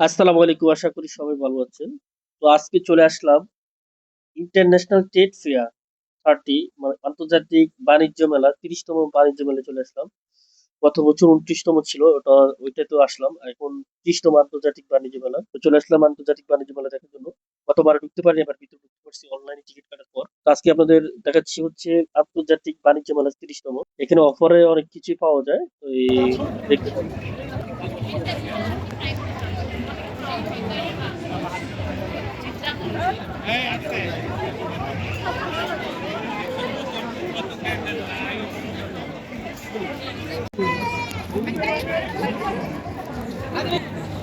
আসসালামু আলাইকুম। আশা করি সবাই ভালো আছেন। তো আজকে চলে আসলাম ইন্টারন্যাশনাল ট্রেড ফেয়ার 30 মানে আন্তর্জাতিক বাণিজ্য মেলা ৩০ তম বাণিজ্য মেলায় চলে আসলাম। গত বছর ২৯ তম ছিল। ওইটাতেও আসলাম। এখন ৩০ তম আন্তর্জাতিক বাণিজ্য মেলা। তো চলে আসলাম আন্তর্জাতিক বাণিজ্য মেলা দেখার জন্য। গতবার ঢুকতে পারিনি, এবার ভিতরে ঢুকতে পারছি অনলাইনে টিকিট কাটার পর। তো আজকে আপনাদের দেখাচ্ছি হচ্ছে আন্তর্জাতিক বাণিজ্য মেলা ৩০ তম। এখানে অফারে অনেক কিছুই পাওয়া যায়। তো দেখতে থাকুন।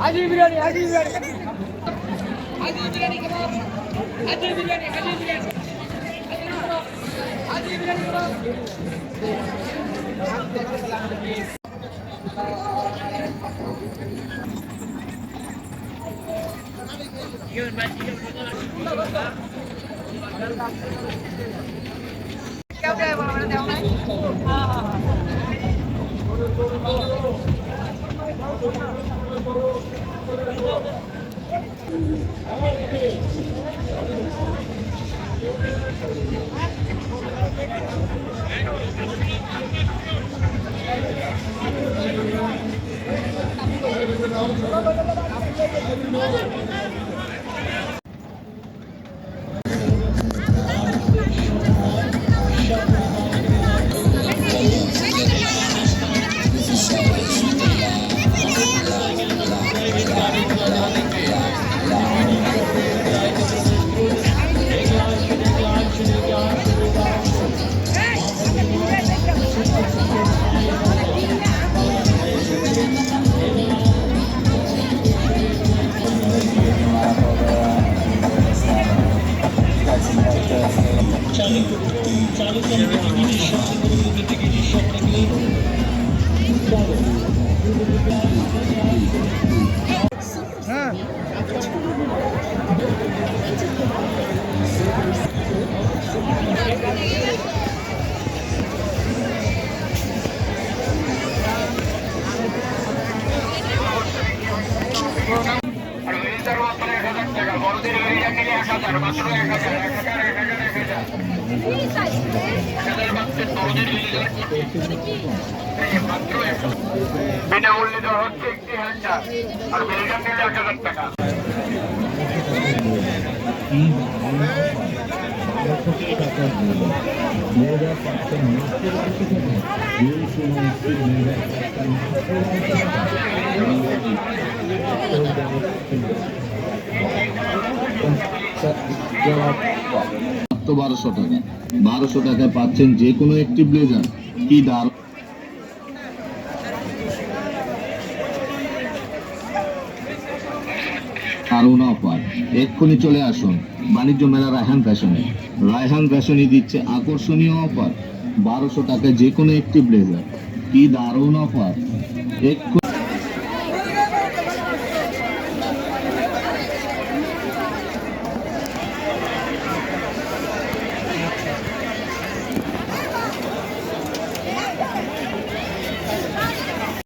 হাজির বিরিয়ানি হাজির বিরিয়ানি হাজির বিরিয়ানি কাবাব হাজির বিরিয়ানি হাজির বিরিয়ানি হাজির বিরিয়ানি কাবাব क्या क्या बोला मैंने हां हां বিনামূল্যে দেওয়া হচ্ছে একটি হ্যান্ডা আর মিলিগ্রাম নিলে ১,০০০ টাকা। মাত্র ১২০০ টাকা। ১২০০ টাকায় পাচ্ছেন যে কোনো একটি ব্লেজার। কি দারুণ! দারুণ অফার। এক্ষুনি চলে আসুন বাণিজ্য মেলা রায়হান ফ্যাশনে। রায়হান ফ্যাশনই দিচ্ছে আকর্ষণীয় অফার। ১২০০ টাকায় যে কোনো একটি ব্লেজার। কি দারুণ অফার! এক্ষুনি